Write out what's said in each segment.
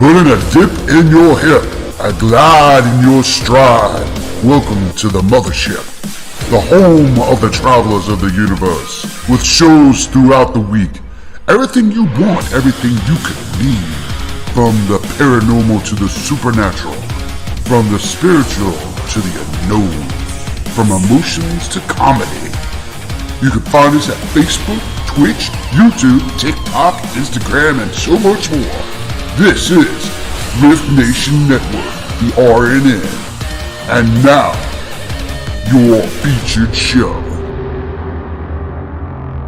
putting a dip in your hip, a glide in your stride. Welcome to the mothership, the home of the travelers of the universe, with shows throughout the week. Everything you want, everything you could need. From the paranormal to the supernatural, from the spiritual to the unknown, from emotions to comedy. You can find us at Facebook, Twitch, YouTube, TikTok, Instagram, and so much more. This is R.I.F.T Nation Network, the RNN. And now, your featured show.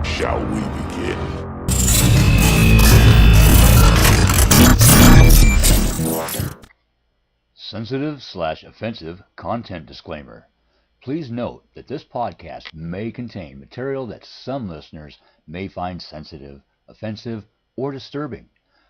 Shall we begin? Sensitive/offensive content disclaimer. Please note that this podcast may contain material that some listeners may find sensitive, offensive, or disturbing.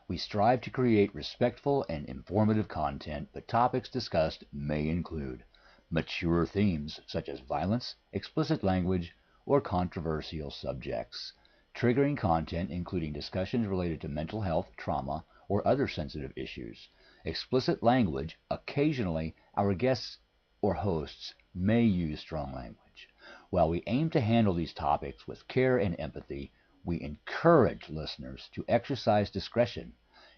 We strive to create respectful and informative content, but topics discussed may include mature themes such as violence, explicit language, or controversial subjects, triggering content including discussions related to mental health, trauma, or other sensitive issues, explicit language. Occasionally, our guests or hosts may use strong language. While we aim to handle these topics with care and empathy, we encourage listeners to exercise discretion.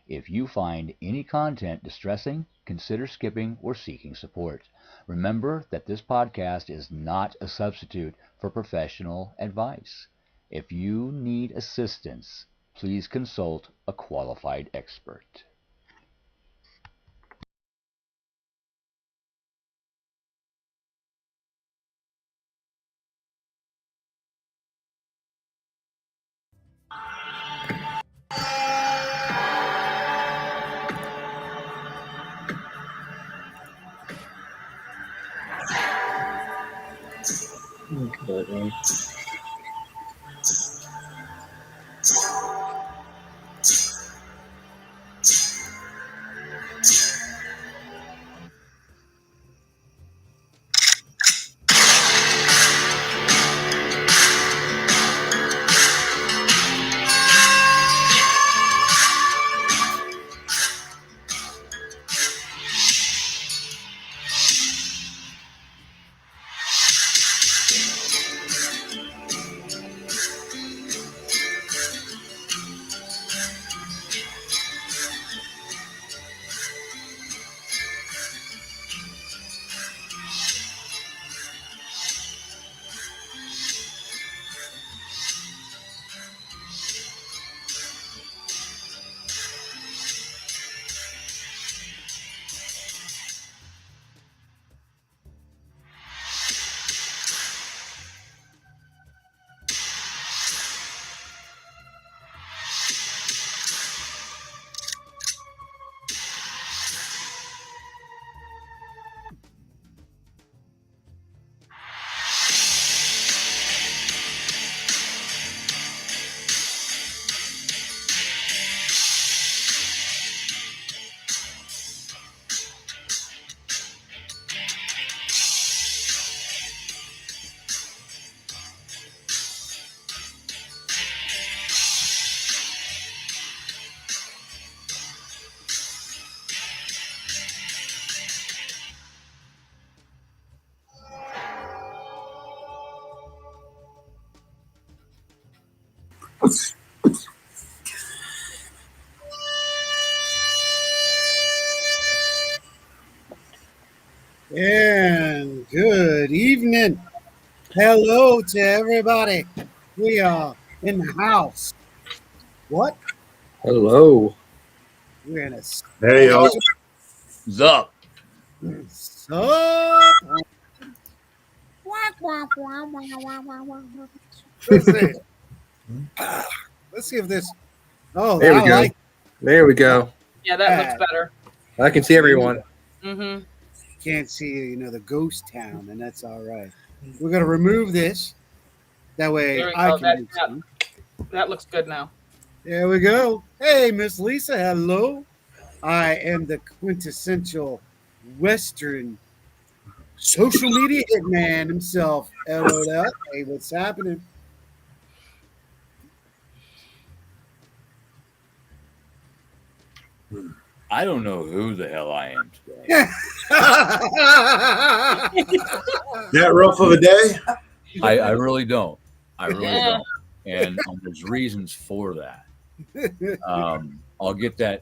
If you find any content distressing, consider skipping or seeking support. Remember that this podcast is not a substitute for professional advice. If you need assistance, please consult a qualified expert. Okay. And good evening. Hello to everybody. We are in the house. What? Hello. We're in a Hey, yo. Zup! sup. Let's see. Let's see if this. Oh, There we I go. like. There we go. Yeah, that looks better. I can see everyone. Mm-hmm. Can't see, the ghost town, and that's all right. We're gonna remove this. That way, There we I go. can see. That looks good now. There we go. Hey, Miss Lisa. Hello. I am the quintessential Western social media hitman himself. LOL. Hey, what's happening? I don't know who the hell I am today. That rough of a day? I really don't. I really Yeah. don't. And there's reasons for that. I'll get to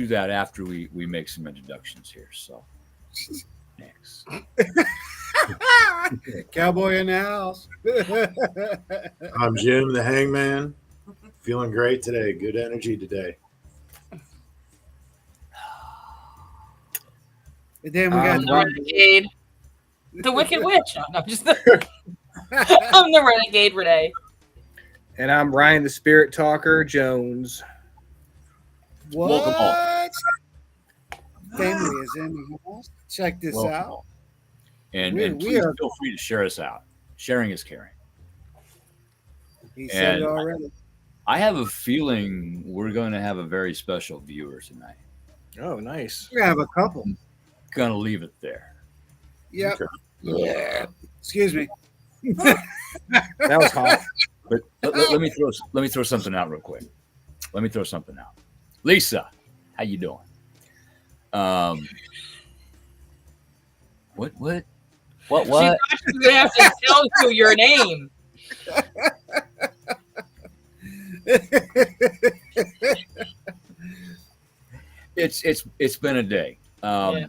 that after we make some introductions here. So, next. Cowboy in the house. I'm Jim the Hangman. Feeling great today. Good energy today. And then we got I'm the Renegade. The Wicked Witch. No, I'm just I'm the Renegade Renee. And I'm Ryan the Spirit Talker Jones. what? Welcome all. Family is in the house. Check this Welcome out. all. And We please are- feel free to share us out. Sharing is caring. He said it And- already. I have a feeling we're going to have a very special viewer tonight. Oh, nice. We have a couple. Gonna leave it there. Yep. Okay. Yeah. Excuse me. That was hot. But let me throw something out real quick. Let me throw something out. Lisa, how you doing? What? She thought she was gonna have to tell you your name. It's been a day. Yeah.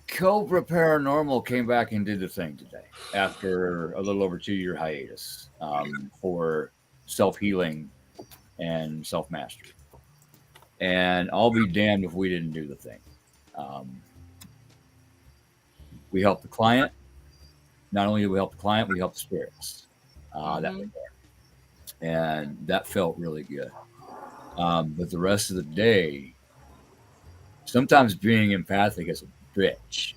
Cobra Paranormal came back and did the thing today after a little over 2-year hiatus for self-healing and self-mastery. And I'll be damned if we didn't do the thing. We helped the client. Not only did we help the client, we helped the spirits that were there. And that felt really good. But the rest of the day, sometimes being empathic is a bitch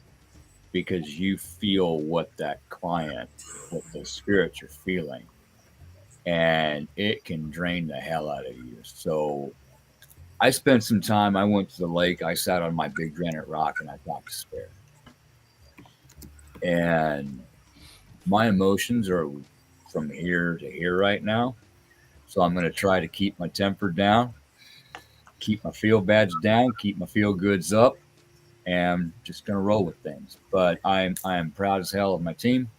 because you feel what that client, what the spirits are feeling, and it can drain the hell out of you. So I spent some time. I went to the lake. I sat on my big granite rock and I talked to spirit. And my emotions are from here to here right now. So I'm going to try to keep my temper down, keep my feel bads down, keep my feel goods up, and just going to roll with things. But I am proud as hell of my team.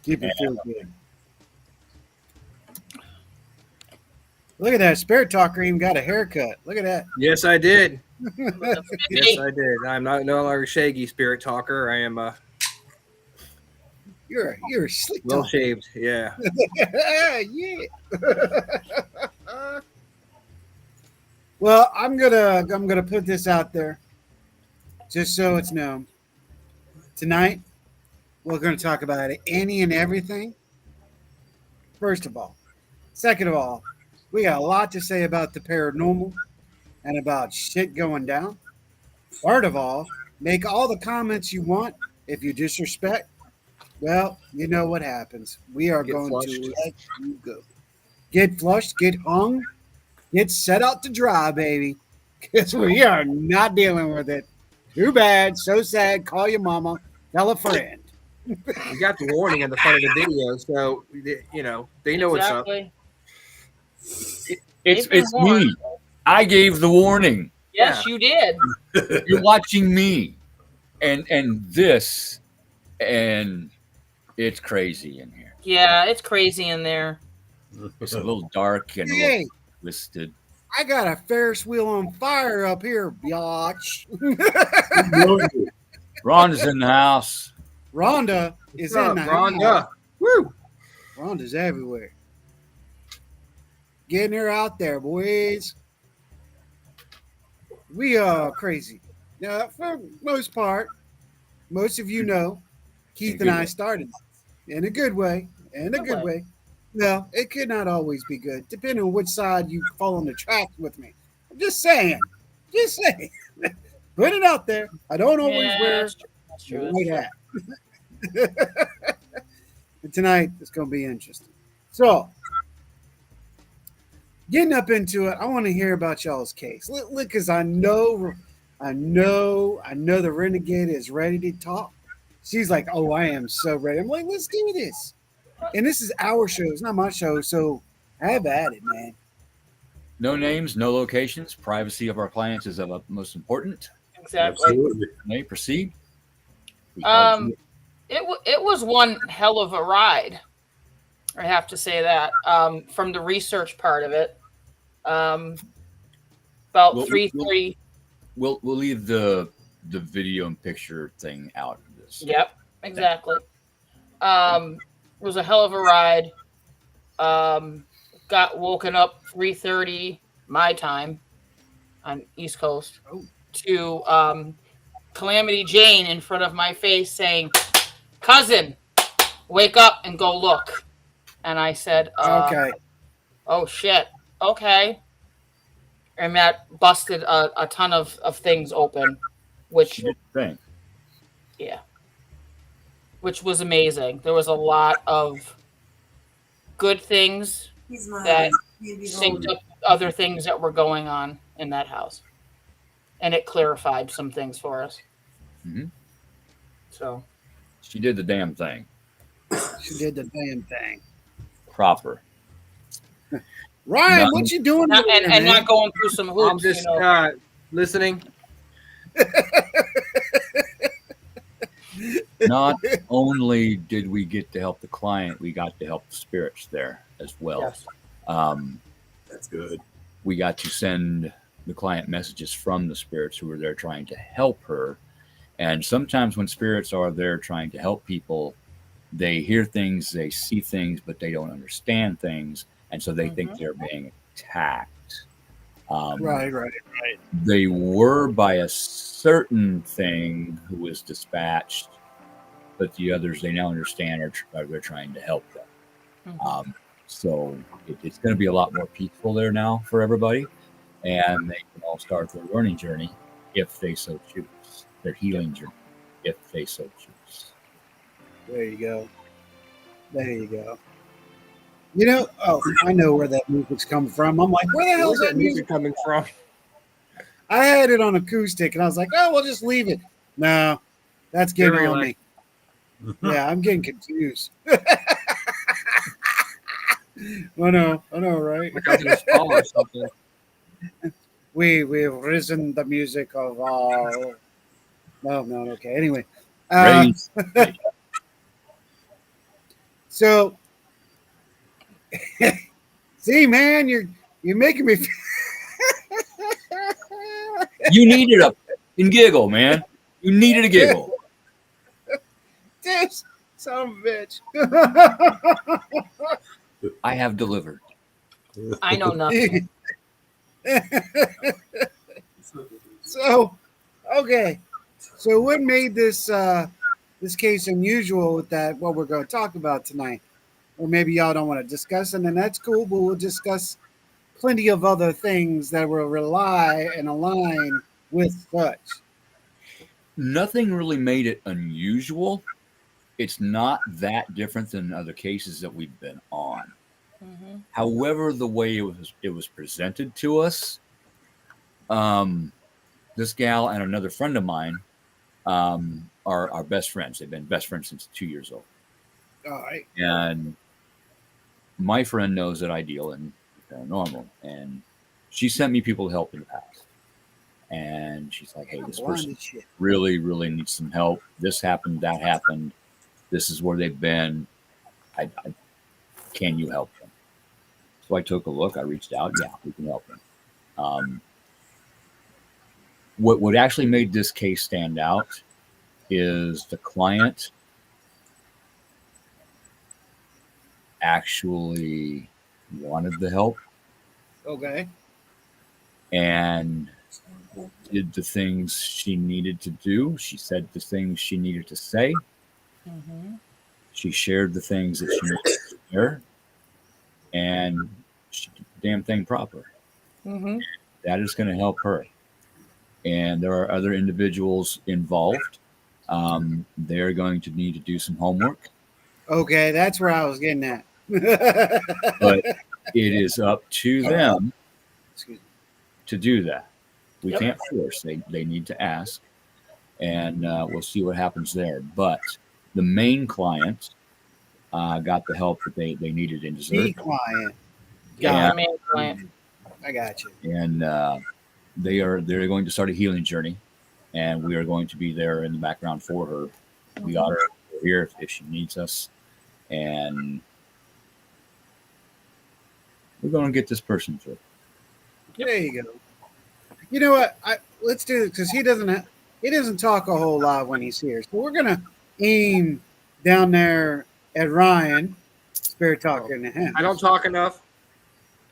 Keep it feel good. Look at that. Spirit Talker even got a haircut. Look at that. Yes, I did. Hey, Yes, I did. I'm not no longer Shaggy Spirit Talker. I am You're a slick well talker. shaved. Yeah. Yeah. Well, I'm gonna put this out there, just so it's known. Tonight, we're gonna talk about any and everything. First of all, second of all, we got a lot to say about the paranormal and about shit going down. Third of all, make all the comments you want. If you disrespect, well, you know what happens. We are Get going flushed. to let you go. Get flushed, get hung, get set out to dry, baby. Because we are not dealing with it. Too bad, so sad. Call your mama, tell a friend. You got the warning in the front of the video, so you know they know what's up. exactly. It's They've been warned. me. I gave the warning. Yes, you did. You're watching me, and this, and it's crazy in here. Yeah, it's crazy in there. It's a little dark and a little Hey, twisted. I got a Ferris wheel on fire up here, biatch. Rhonda's in the house. Rhonda is in the house. Rhonda. Woo! Rhonda's everywhere. Getting her out there, boys. We are crazy. Now, for the most part, most of you know, Keith and I started in a good way. In a Good good way. Well, it could not always be good, depending on which side you fall on the track with me. I'm just saying. Just saying. Put it out there. I don't always Yeah, wear that's true. That's true. the That's white true. hat. But tonight it's going to be interesting. So, getting up into it, I want to hear about y'all's case. Because I know the Renegade is ready to talk. She's like, "Oh, I am so ready." I'm like, "Let's do this." And this is our show. It's not my show, so have at it, man. No names, no locations. Privacy of our clients is of utmost important. Exactly. Absolutely. May proceed. We Um, it was one hell of a ride. I have to say that. From the research part of it, about we'll, 3:30. we'll leave the video and picture thing out of this. Yep, exactly. It was a hell of a ride. Got woken up 3:30 my time on East Coast to Calamity Jane in front of my face saying, "Cousin, wake up and go look." And I said, Okay. "Oh shit, okay." And that busted a ton of things open, which She did the thing. yeah, which was amazing. There was a lot of good things that synced up with other things that were going on in that house, and it clarified some things for us. hmm So She did the damn thing. She did the damn thing. Proper. Ryan, No. what you doing not, over there, and man? not going through some hoops. I'm just listening. Not only did we get to help the client, we got to help the spirits there as well. Yes. That's good. We got to send the client messages from the spirits who were there trying to help her. And sometimes when spirits are there trying to help people, they hear things, they see things, but they don't understand things. And so they think they're being attacked. Right. They were by a certain thing who was dispatched, but the others they now understand they're trying to help them. So it's going to be a lot more peaceful there now for everybody, and they can all start their learning journey if they so choose, their healing journey if they so choose. There you go. There you go. You know, I know where that music's coming from. I'm like, where the hell's Where's that music? coming from? I had it on acoustic, and I was like, oh, we'll just leave it. No, that's getting Very on me. Yeah, I'm getting confused. I know, right? Like I was in a spa or something. We've risen the music of all. No, okay. Anyway, Raise. so see, man, you're making me. You needed a giggle, man. You needed a giggle. This son of a bitch. I have delivered. I know nothing. So, okay. So, what made this this case unusual with that? What we're going to talk about tonight, or maybe y'all don't want to discuss, and then that's cool. But we'll discuss plenty of other things that will rely and align with such. Nothing really made it unusual. It's not that different than other cases that we've been on. However, the way it was presented to us, this gal and another friend of mine are best friends. They've been best friends since 2 years old. All right. And my friend knows that I deal in paranormal, and she sent me people to help in the past. And she's like, "Hey, this person really, really needs some help. This happened, that happened. This is where they've been. Can you help them?" So I took a look. I reached out. Yeah, we can help them. What actually made this case stand out is the client actually wanted the help. Okay. And did the things she needed to do. She said the things she needed to say. She shared the things that she needed to share. And she did the damn thing proper. That is going to help her. And there are other individuals involved. They're going to need to do some homework. Okay, that's where I was getting at. But it is up to them to do that. We can't force. They need to ask. And we'll see what happens there. But the main client got the help that they needed and deserved. The client. Yeah, the main client. I got you. And they're going to start a healing journey, and we are going to be there in the background for her. We got her here if she needs us, and we're going to get this person through. There you go. You know what? Let's do it because he doesn't talk a whole lot when he's here. So we're gonna aim down there at Ryan. Spare talking to him. I don't talk enough.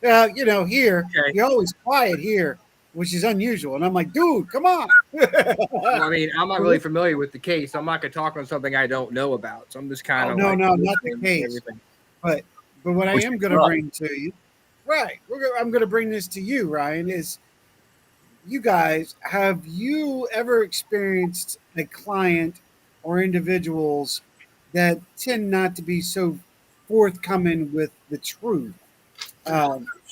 You know, here Okay. you're always quiet here, which is unusual. And I'm like, dude, come on. Well, I mean, I'm not really familiar with the case. I'm not going to talk on something I don't know about. So I'm just kind of no, like, no, not the listening to case. everything. But what I am going to bring to you, right? I'm going to bring this to you, Ryan. Is you guys, have you ever experienced a client or individuals that tend not to be so forthcoming with the truth?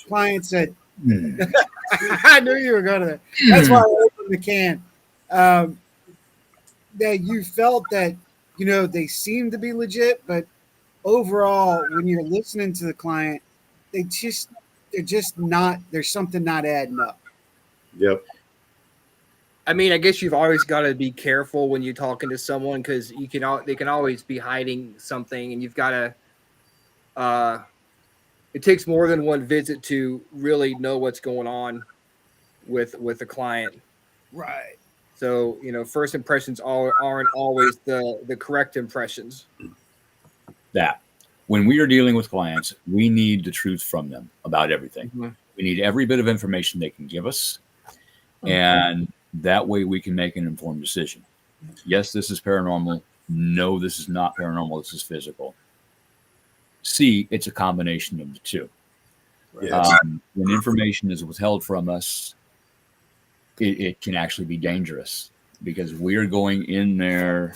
Clients that I knew you were going to. That's why I opened the can. That you felt that they seem to be legit, but overall, when you're listening to the client, they're just not. There's something not adding up. Yep. I mean, I guess you've always got to be careful when you're talking to someone because they can always be hiding something, and you've got to. It takes more than one visit to really know what's going on with the client. Right. So first impressions aren't always the correct impressions. That when we are dealing with clients, we need the truth from them about everything. Mm-hmm. We need every bit of information they can give us, and that way we can make an informed decision. Yes, this is paranormal. No, this is not paranormal. This is physical. C, it's a combination of the two. Yes. When information is withheld from us, it can actually be dangerous because we're going in there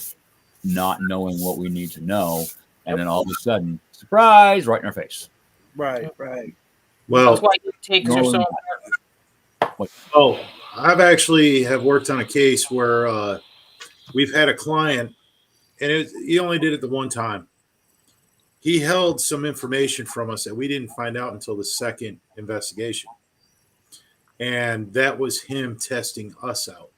not knowing what we need to know, and then all of a sudden, surprise, right in our face. Right. That's Well, why you takes are so important. I've actually have worked on a case where we've had a client, and he only did it the one time. He held some information from us that we didn't find out until the second investigation. And that was him testing us out.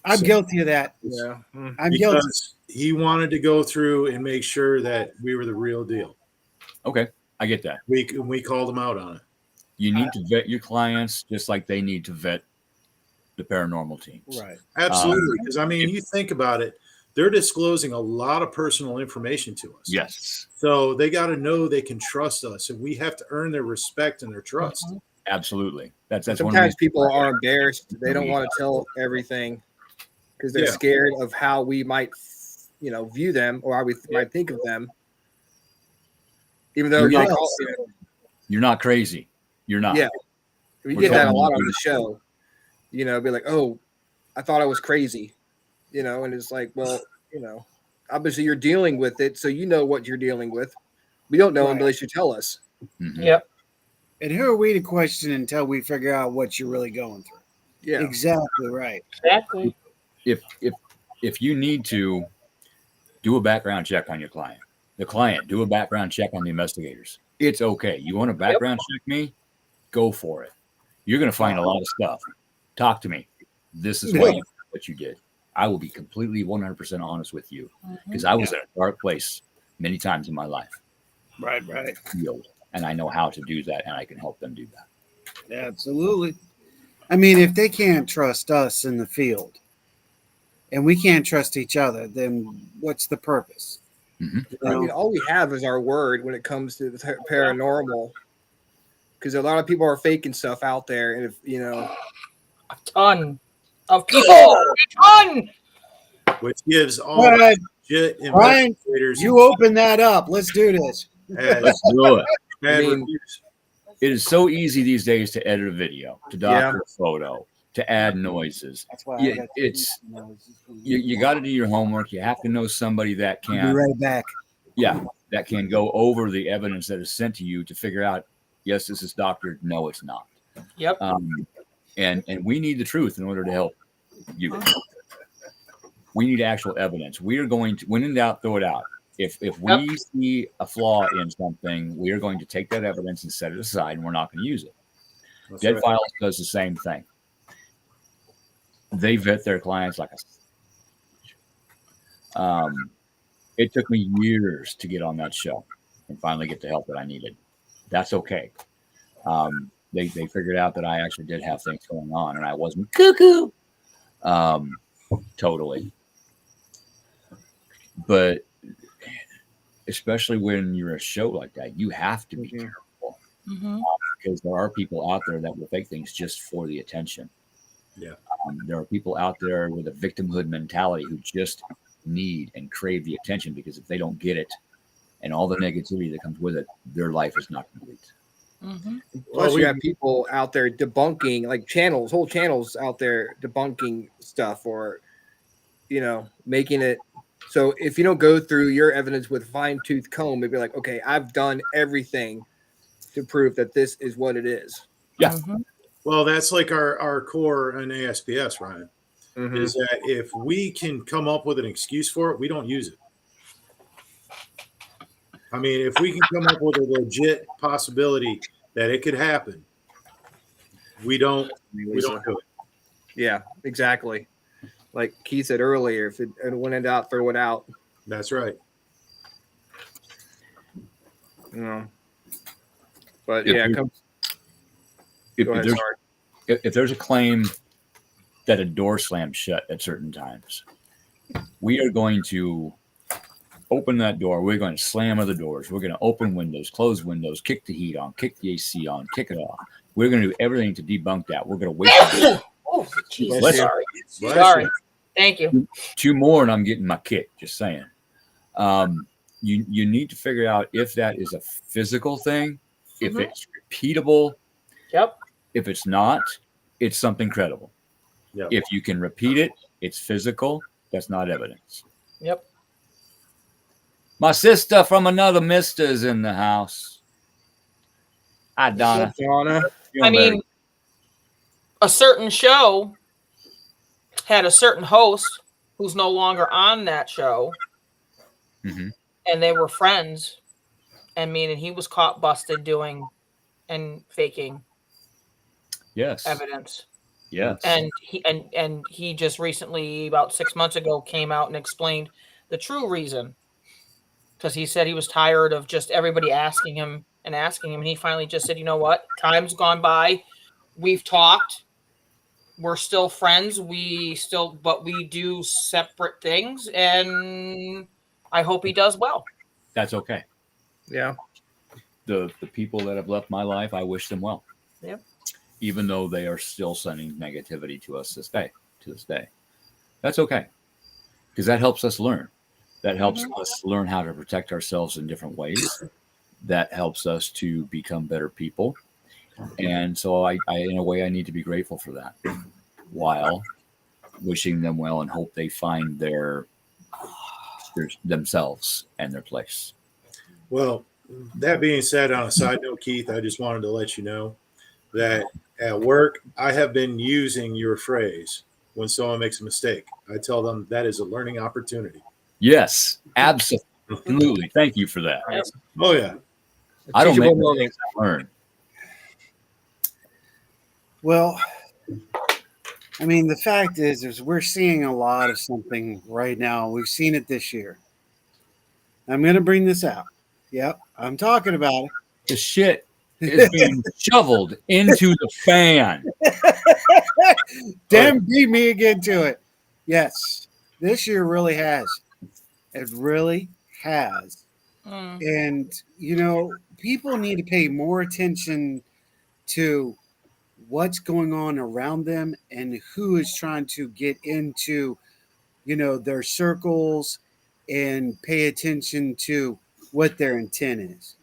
I'm guilty of that. Yeah. I'm guilty. Because he wanted to go through and make sure that we were the real deal. Okay, I get that. We called him out on it. You need to vet your clients just like they need to vet the paranormal teams. Right. Absolutely. Because, I mean, you think about it, they're disclosing a lot of personal information to us. Yes. So they got to know they can trust us, and we have to earn their respect and their trust. Absolutely. That's Sometimes people are embarrassed. They don't want to tell everything because they're scared of how we might, view them or how we might think of them. Even though you're not crazy. You're not. Yeah. We get that a lot on the show. Be like, oh, I thought I was crazy. And it's like, well, obviously you're dealing with it, so you know what you're dealing with. We don't know unless you tell us. Mm-hmm. Yep. And who are we to question until we figure out what you're really going through? Yeah. Exactly right. Exactly. If you need to do a background check on your client, do a background check on the investigators. It's okay. You want to background check me? Go for it. You're going to find a lot of stuff. Talk to me. This is what you did. I will be completely 100% honest with you because I was in a dark place many times in my life. Right. And I know how to do that, and I can help them do that. Absolutely. I mean, if they can't trust us in the field and we can't trust each other, then what's the purpose? Mm-hmm. I mean, all we have is our word when it comes to the paranormal because a lot of people are faking stuff out there. And a ton of people. Which gives all legit investigators. You open that up. Let's do this. Let's do it. Reviews. It is so easy these days to edit a video, to doctor a photo, to add noises. That's why you got to do your homework. You have to know somebody that can. Be right back. Yeah, that can go over the evidence that is sent to you to figure out, yes, this is doctored. No, it's not. Yep. And we need the truth in order to help you. We need actual evidence. We are going to, when in doubt, throw it out. If we see a flaw in something, we are going to take that evidence and set it aside, and we're not going to use it. That's Dead right. Files does the same thing. They vet their clients like a. It took me years to get on that show and finally get the help that I needed. That's okay. They figured out that I actually did have things going on, and I wasn't cuckoo. Totally. But especially when you're a show like that, you have to be careful because there are people out there that will fake things just for the attention. Yeah. There are people out there with a victimhood mentality who just need and crave the attention because if they don't get it and all the negativity that comes with it, their life is not complete. Plus, you have people out there debunking, like whole channels out there debunking stuff, or making it so if you don't go through your evidence with fine-tooth comb, it'd be like, okay, I've done everything to prove that this is what it is. Yeah. Well, that's like our core in ASPS, Ryan, is that if we can come up with an excuse for it, we don't use it. I mean, if we can come up with a legit possibility that it could happen, we don't do it. Yeah, exactly. Like Keith said earlier, if it went in doubt, throw it out. That's right. But if there's a claim that a door slams shut at certain times, we are going to open that door. We're going to slam other doors. We're going to open windows, close windows, kick the heat on, kick the AC on, kick it off. We're going to do everything to debunk that. We're going to wait. Oh, Jesus. Sorry. Thank you. 2 more and I'm getting my kick. Just saying. You need to figure out if that is a physical thing, if it's repeatable. Yep. If it's not, it's something credible. Yep. If you can repeat it, it's physical. That's not evidence. Yep. My sister from another mister is in the house. Hi, Donna. I mean, a certain show had a certain host who's no longer on that show, and they were friends. And he was caught busted doing and faking evidence. Yes. And he just recently, about 6 months ago, came out and explained the true reason. Because he said he was tired of just everybody asking him. And he finally just said, you know what? Time's gone by. We've talked. We're still friends. But we do separate things. And I hope he does well. That's okay. Yeah. The people that have left my life, I wish them well. Yep. Even though they are still sending negativity to us to this day. That's okay. Because that helps us learn. That helps us learn how to protect ourselves in different ways. That helps us to become better people. And so I in a way, I need to be grateful for that while wishing them well and hope they find themselves and their place. Well, that being said, on a side note, Keith, I just wanted to let you know that at work, I have been using your phrase when someone makes a mistake. I tell them that is a learning opportunity. Yes, absolutely. Thank you for that. Oh, yeah. I don't make mistakes, I learn. Well, I mean, the fact is we're seeing a lot of something right now. We've seen it this year. I'm going to bring this out. Yep, I'm talking about it. The shit is being shoveled into the fan. Damn, beat me again to it. Yes, this year really has. It really has. And, people need to pay more attention to what's going on around them and who is trying to get into, their circles and pay attention to what their intent is.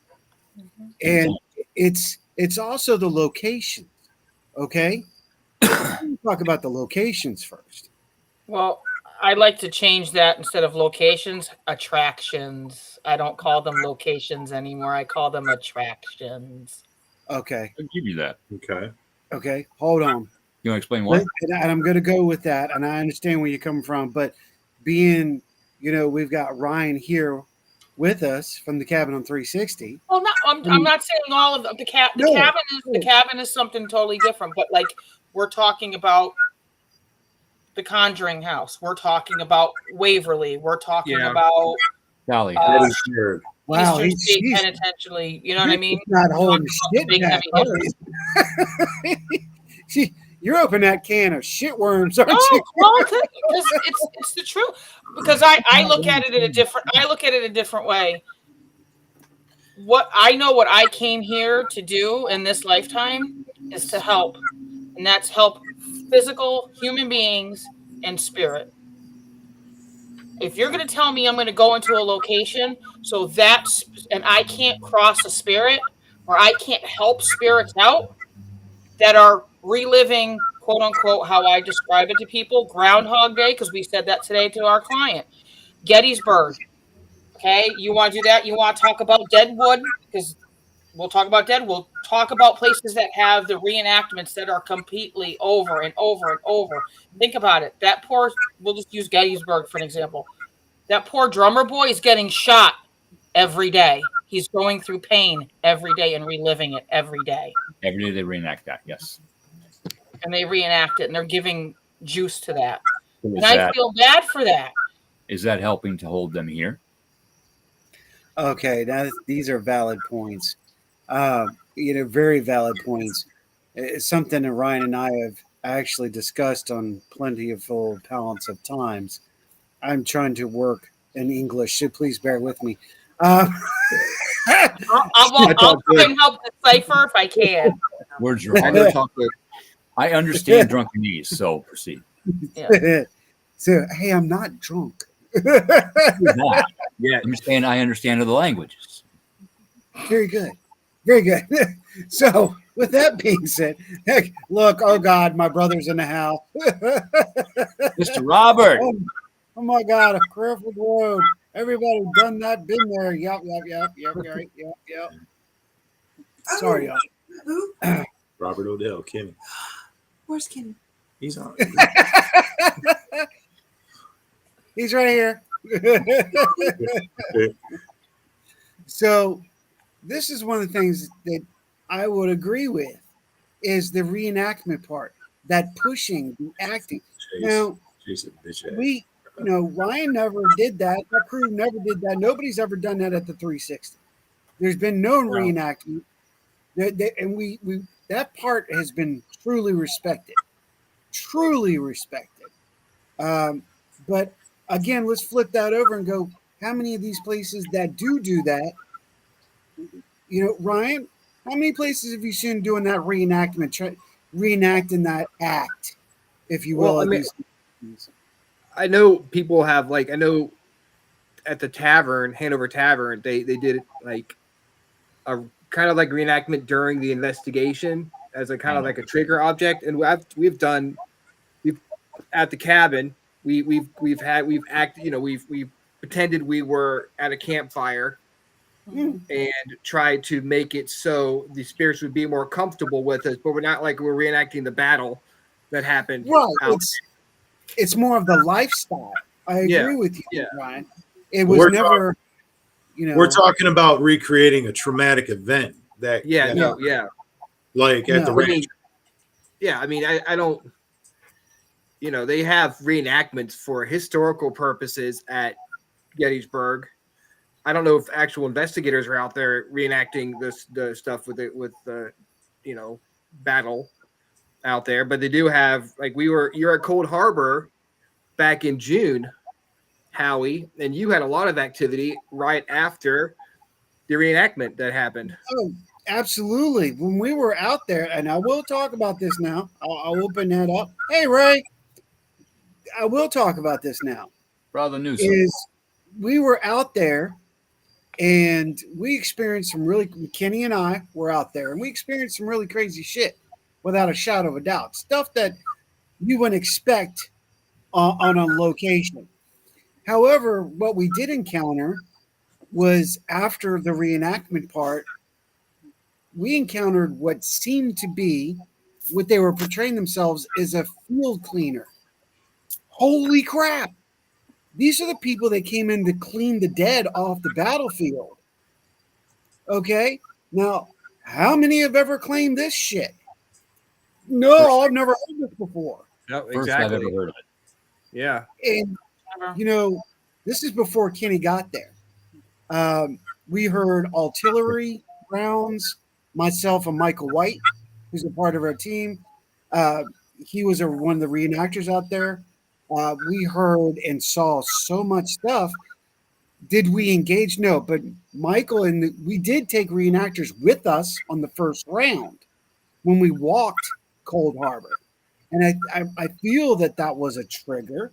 And it's also the locations. Okay. Talk about the locations first. Well, I'd like to change that instead of locations, attractions. I don't call them locations anymore. I call them attractions. Okay. I'll give you that. Okay. Hold on. You want to explain what? And I'm going to go with that. And I understand where you're coming from. But being, we've got Ryan here with us from the cabin on 360. Well, I'm not saying all of them. The cabin is something totally different. But like we're talking about the Conjuring House. We're talking about Waverly. We're talking about Golly. Wow, Eastern State Penitentiary. You know what I mean? Not holding shit Big back, heavy hitters. You're opening that can of shit worms, aren't No, you? well, because it's the truth. Because I look at it in a different way. What I came here to do in this lifetime is to help, and that's help physical human beings and spirit. If you're going to tell me I'm going to go into a location and I can't cross a spirit or I can't help spirits out that are reliving, quote unquote, how I describe it to people, Groundhog Day, because we said that today to our client, Gettysburg. Okay, you want to do that? You want to talk about Deadwood? Because we'll talk about Deadwood. We'll talk about places that have the reenactments that are completely over and over and over. Think about it. We'll just use Gettysburg for an example. That poor drummer boy is getting shot every day. He's going through pain every day and reliving it every day. Every day they reenact that, yes. And they reenact it, and they're giving juice to that. So and I feel bad for that. Is that helping to hold them here? Okay, now these are valid points. Very valid points. It's something that Ryan and I have actually discussed on plenty of full pallets of times. I'm trying to work in English, so please bear with me. I'll try and help decipher if I can. Words are hard. I understand drunkenese, so proceed. Yeah. So, hey, I'm not drunk. Not. Yeah, I understand other languages. Very good. Very good. So, with that being said, heck, look, oh God, my brother's in the house. Mr. Robert. Oh my God, a Crawford Road. Everybody done that, been there. Yep. Sorry, y'all. Who? Robert Odell, Kenny. Where's Kenny? He's on. He's right here. So, this is one of the things that I would agree with is the reenactment part, that pushing, the acting. Now, Ryan never did that. That crew never did that. Nobody's ever done that at the 360. There's been no reenactment. And we that part has been truly respected. Truly respected. But again, let's flip that over and go, how many of these places that do that, Ryan, how many places have you seen doing that reenactment, reenacting that act, if you will? Well, I know people have I know at the tavern, Hanover Tavern, they did like a kind of like reenactment during the investigation as a kind of like a trigger object, and we've at the cabin we've acted, we've pretended we were at a campfire and tried to make it so the spirits would be more comfortable with us, but we're not like we're reenacting the battle that happened. Right. It's more of the lifestyle. I agree with you, Ryan. It was never, We're talking about recreating a traumatic event like at the ranch. I don't. They have reenactments for historical purposes at Gettysburg. I don't know if actual investigators are out there reenacting the stuff with the battle out there, but they do have, you're at Cold Harbor back in June, Howie, and you had a lot of activity right after the reenactment that happened. Oh, absolutely. When we were out there, and I will talk about this now. I'll open that up. Hey, Ray, I will talk about this now. Brother Newsom. We were out there and we experienced Kenny and I were out there and we experienced some really crazy shit without a shadow of a doubt. Stuff that you wouldn't expect on a location. However, what we did encounter was after the reenactment part, we encountered what seemed to be what they were portraying themselves as a field cleaner. Holy crap. These are the people that came in to clean the dead off the battlefield. Okay? Now, how many have ever claimed this shit? No, I've never heard this before. No, First I've ever exactly. heard of it. Yeah. And, Never. you know, this is before Kenny got there. We heard artillery rounds, myself and Michael White, who's a part of our team. He was one of the reenactors out there. We heard and saw so much stuff. Did we engage? No, but Michael and we did take reenactors with us on the first round when we walked Cold Harbor, and I feel that was a trigger.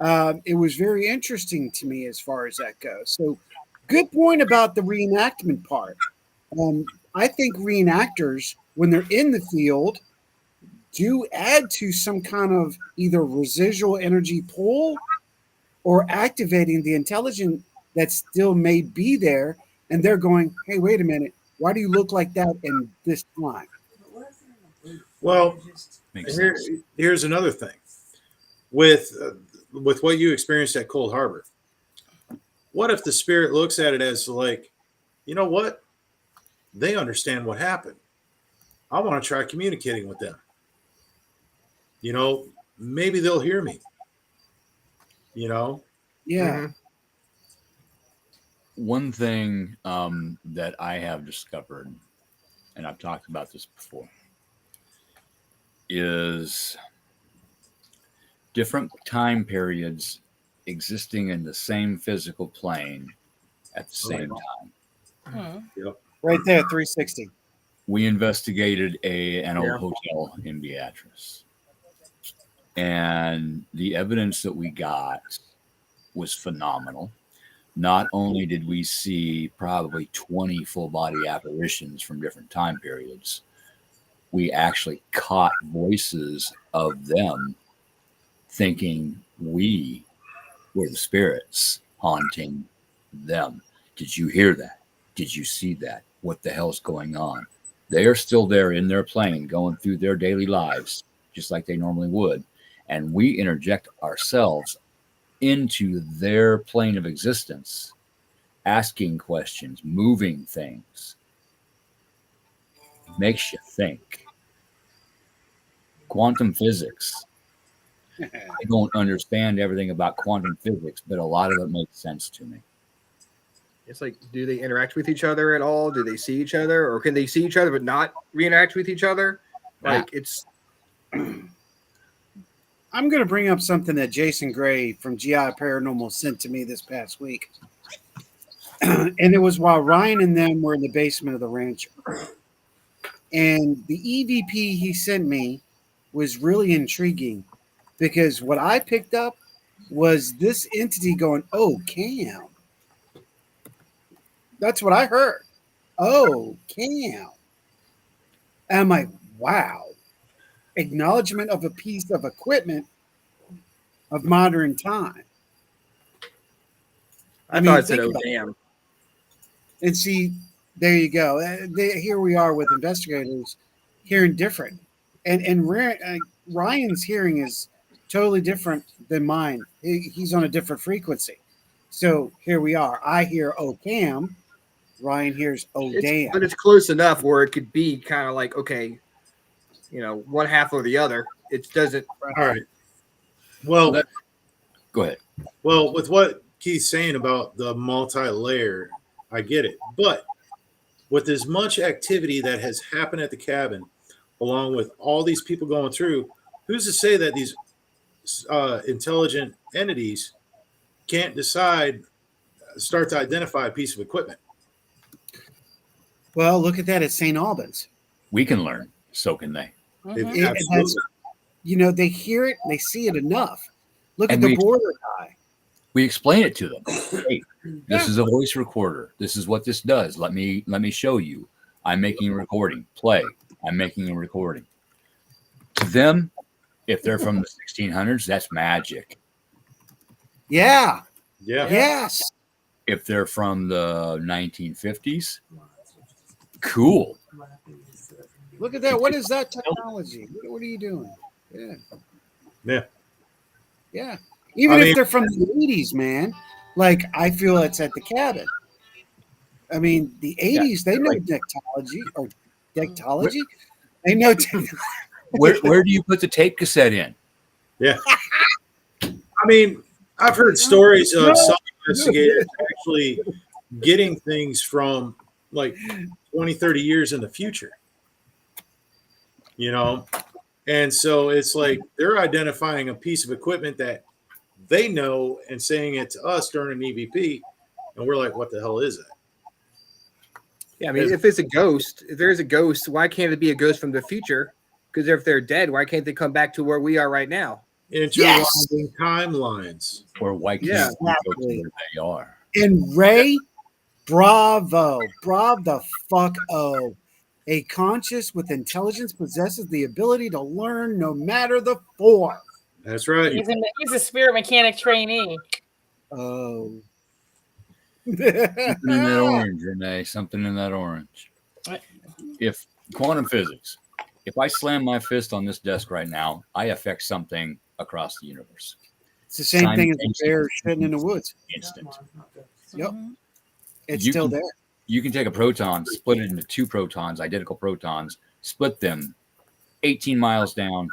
It was very interesting to me as far as that goes. So, good point about the reenactment part. I think reenactors, when they're in the field, do add to some kind of either residual energy pull or activating the intelligence that still may be there. And they're going, hey, wait a minute. Why do you look like that in this time? Well, Makes sense. here's another thing with what you experienced at Cold Harbor. What if the spirit looks at it as like, you know what? They understand what happened. I want to try communicating with them. You know, maybe they'll hear me. You know, Yeah. Mhm. One thing that I have discovered, and I've talked about this before, is different time periods existing in the same physical plane at the same time. Right there, 360. We investigated an old Yeah. hotel in Beatrice, and the evidence that we got was phenomenal. Not only did we see probably 20 full body apparitions from different time periods, we actually caught voices of them thinking we were the spirits haunting them. Did you hear that? Did you see that? What the hell's going on? They are still there in their plane going through their daily lives just like they normally would. And we interject ourselves into their plane of existence, asking questions, moving things. Makes you think. Quantum physics. I don't understand everything about quantum physics, but a lot of it makes sense to me. It's like, do they interact with each other at all? Do they see each other, or can they see each other but not reinteract with each other? Like, it's I'm going to bring up something that Jason Gray from GI Paranormal sent to me this past week. And it was while Ryan and them were in the basement of the rancher. And the EVP he sent me was really intriguing because what I picked up was this entity going, oh, Cam. That's what I heard. Oh, Cam. And I'm like, wow. Acknowledgement of a piece of equipment of modern time. I mean, thought it said, think "Oh about it. damn." And see, there you go. Here we are with investigators hearing different. And Ryan's hearing is totally different than mine. He's on a different frequency. So here we are. I hear, oh, Cam. Ryan hears, oh, damn. But it's close enough where it could be kind of like, okay, one half or the other. It doesn't. all right. Well, Go ahead. well, with what Keith's saying about the multi-layer, I get it. But with as much activity that has happened at the cabin, along with all these people going through, who's to say that these intelligent entities can't start to identify a piece of equipment? Well, look at that at St. Albans. We can learn. So can they. Absolutely. They hear it, they see it enough. Look And at the border guy. We explain it to them. Hey, this is a voice recorder. This is what this does. Let me show you. I'm making a recording. Play. I'm making a recording. To them, if they're from the 1600s, that's magic. Yeah. Yeah. Yes. If they're from the 1950s, cool. Look at that. What is that technology? What are you doing? Yeah. Yeah. Yeah. Even I if mean, they're from the 80s, man. Like, I feel it's at the cabin. I mean, the 80s, they know like- dectology or dectology. They know Where do you put the tape cassette in? yeah. I mean, I've heard stories of some investigators actually getting things from like 20, 30 years in the future, you know? And so it's like they're identifying a piece of equipment that they know and saying it to us during an EVP. And we're like, what the hell is that? Yeah, I mean, if it's a ghost, if there's a ghost, why can't it be a ghost from the future? Because if they're dead, why can't they come back to where we are right now? Interlocking timelines. Or why can't Yeah, we go to exactly. where they are? And Ray, bravo. Bravo the fuck oh. A conscious with intelligence possesses the ability to learn no matter the form. That's right. He's a spirit mechanic trainee. Oh. Something in that orange, Renee. Something in that orange. If quantum physics, if I slam my fist on this desk right now, I affect something across the universe. It's the same thing as a bear shitting in the woods. Instant. Yep. It's You still can- there. You can take a proton, split it into two protons, identical protons, split them 18 miles down,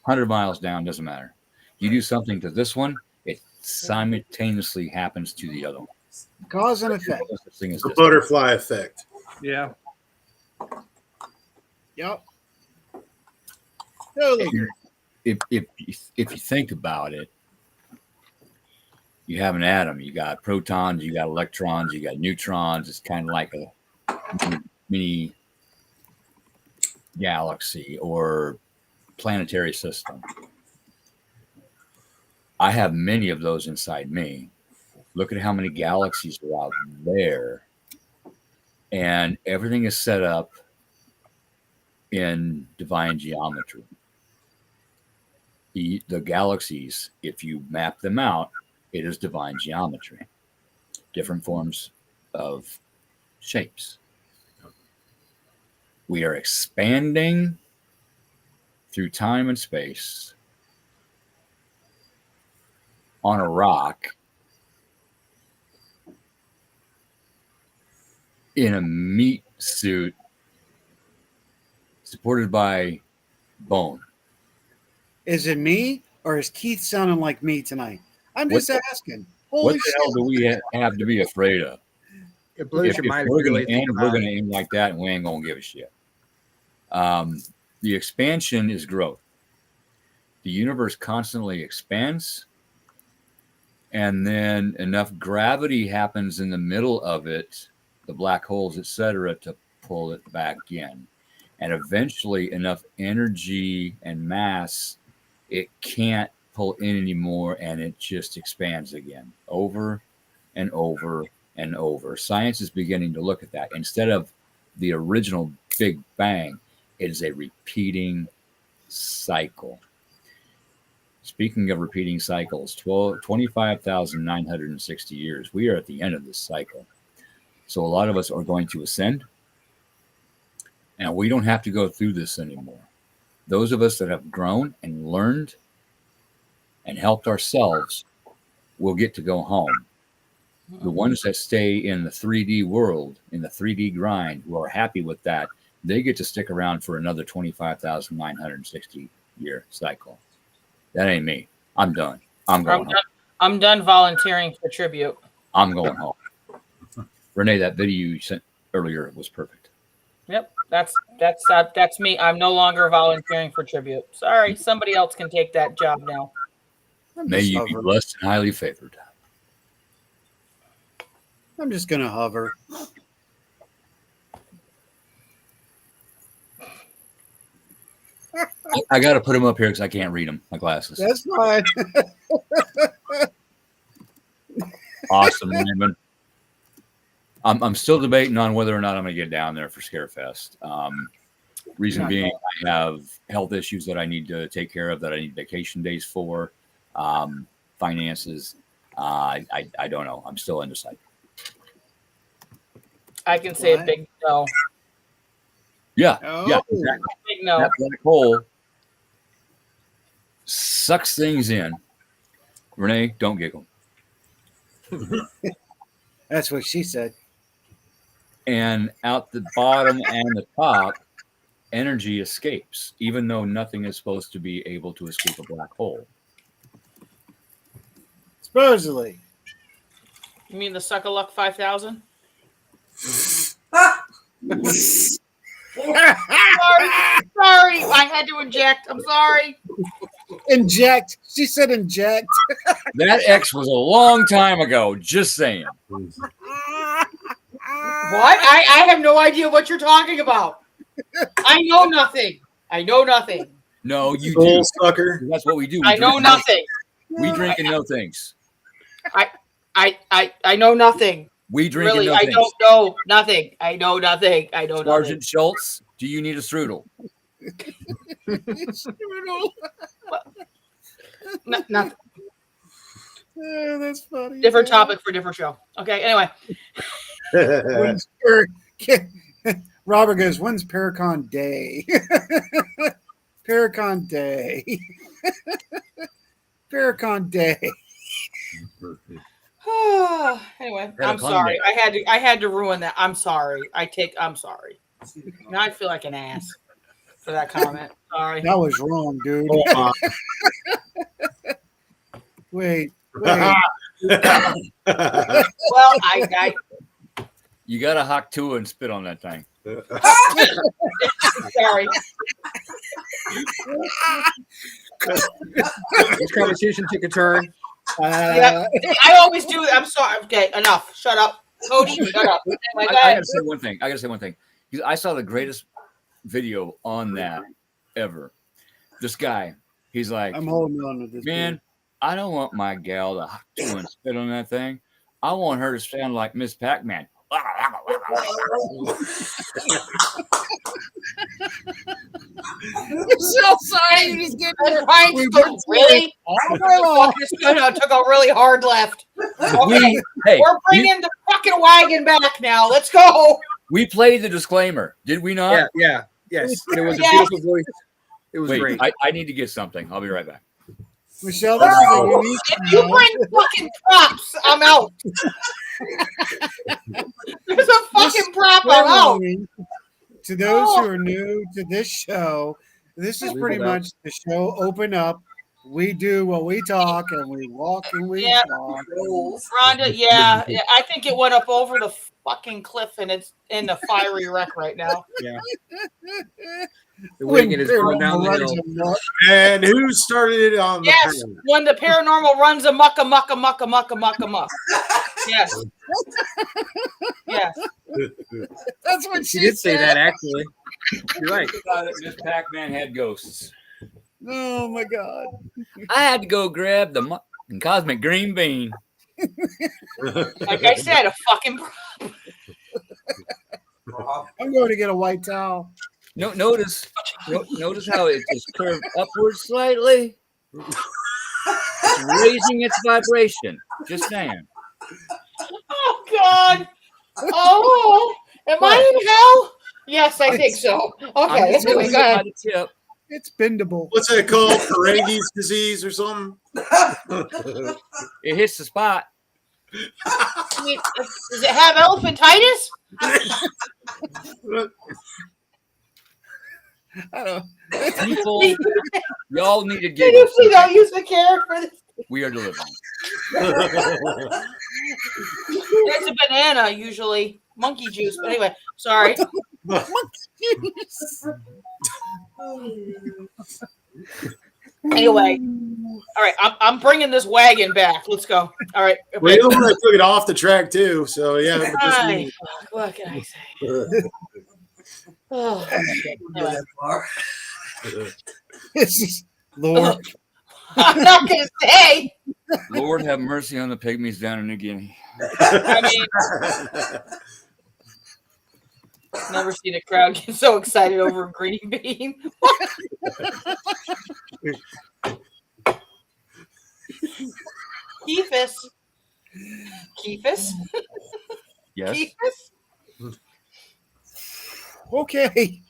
100 miles down, doesn't matter. You do something to this one, it simultaneously happens to the other one. Cause and effect. No such thing as The this. butterfly effect. yeah. Yep. Totally. If you think about it, you have an atom. You got protons, you got electrons, you got neutrons. It's kind of like a mini galaxy or planetary system. I have many of those inside me. Look at how many galaxies are out there. And everything is set up in divine geometry. The galaxies, if you map them out, it is divine geometry. Different forms of shapes. We are expanding through time and space on a rock in a meat suit supported by bone. Is it me or is Keith sounding like me tonight? I'm What- just asking. What Holy the shit. hell do we have to be afraid of? It blows If your mind. we're if you going really to think end, we're about going it. to end like that, and we ain't going to give a shit. The expansion is growth. The universe constantly expands, and then enough gravity happens in the middle of it, the black holes, etc., to pull it back in. And eventually, enough energy and mass, it can't pull in anymore, and it just expands again, over and over and over. Science is beginning to look at that. Instead of the original Big Bang, it is a repeating cycle. Speaking of repeating cycles, 25,960 years. We are at the end of this cycle. So a lot of us are going to ascend, and we don't have to go through this anymore. Those of us that have grown and learned and helped ourselves will get to go home. The ones that stay in the 3D world, in the 3D grind, who are happy with that, they get to stick around for another 25,960 year cycle. That ain't me. I'm done. I'm going home. I'm done volunteering for tribute. I'm going home. Renee, that video you sent earlier was perfect. Yep, that's me. I'm no longer volunteering for tribute. Sorry, somebody else can take that job now. May you be blessed and highly favored. I'm just gonna hover. I got to put them up here because I can't read them. My glasses. That's fine. Awesome, Raymond. I'm still debating on whether or not I'm going to get down there for Scarefest. Reason being, I have health issues that I need to take care of, that I need vacation days for, finances. I don't know. I'm still undecided. I can say a big no. Yeah, Oh. yeah, exactly. Big no. That black hole sucks things in, Renee, don't giggle. That's what she said. And out the bottom and the top, energy escapes, even though nothing is supposed to be able to escape a black hole. Supposedly. You mean the Suckaluck 5000? Sorry, I had to inject. I'm sorry. Inject. She said inject. That X was a long time ago. Just saying. What? I have no idea what you're talking about. I know nothing. I know nothing. No, you Soul do. sucker. That's what we do. We I know drink- nothing. We drink and know things. I know nothing. We drink Really, and know I things. don't know nothing. I know nothing. I know Sergeant Schultz, do you need a strudel? nothing. Oh, that's funny. Different topic for different show. Okay, anyway. When's Robert goes, when's Paracon Day? Paracon Day. Paracon Day. Anyway, Had a I'm sorry. Sunday. I had to ruin that. I'm sorry. I'm sorry. Now I feel like an ass for that comment. Sorry. That was wrong, dude. Oh, Wait. Well, I You got to hock to and spit on that thing. sorry. This conversation took a turn. Yeah, I always do. I'm sorry. Okay, enough. Shut up, Cody. Shut up. Anyway, I go ahead. gotta say one thing. Because I saw the greatest video on that ever. This guy, he's like, I'm holding on to this. man, I don't want my gal to hock to and spit on that thing. I want her to sound like Miss Pac-Man. You're so sorry. You just get That's fine. We So, really? Oh, Took a really hard left. Okay, we're bringing the fucking wagon back now. Let's go. We played the disclaimer, did we not? Yes. There was a Yes. beautiful voice. It was Wait, great. I need to get something. I'll be right back. Michelle, this is a unique. If you bring fucking props, I'm out. There's a fucking prop. I'm out. To those who are new to this show, this is pretty much the show open up. We do what we talk and we walk and we Yeah. talk. Rhonda, yeah, I think it went up over the fucking cliff and it's in the fiery wreck right now. The wagon is going down the hill. And who started it on the Yes, panel? when the paranormal runs amok. Yes. Yes. That's what She did say that, actually. You're right. Miss Pac-Man had ghosts. Oh my god. I had to go grab the cosmic green bean. Like I said, a fucking I'm going to get a white towel. No, notice how it is curved upwards slightly. It's raising its vibration. Just saying. Oh God. Oh, am I in hell? Yes, I think so. Okay, just anyway, going go ahead. by the tip. It's bendable. What's that called? Ferengi's disease or something? It hits the spot. I mean, does it have elephantitis? I don't. People, y'all need to Did get you see? Don't use the carrot for this. We are delivering. There's a banana usually, monkey juice. But anyway, sorry. Anyway, all right, I'm bringing this wagon back. Let's go. All right. Well, you know what? I took it off the track too. So yeah. Hi. What can I say? Oh, anyway. This is Lord. I'm not gonna say. Lord have mercy on the pygmies down in New Guinea. I mean, never seen a crowd get so excited over a green bean. Keefus. Yes. Keefus. Okay.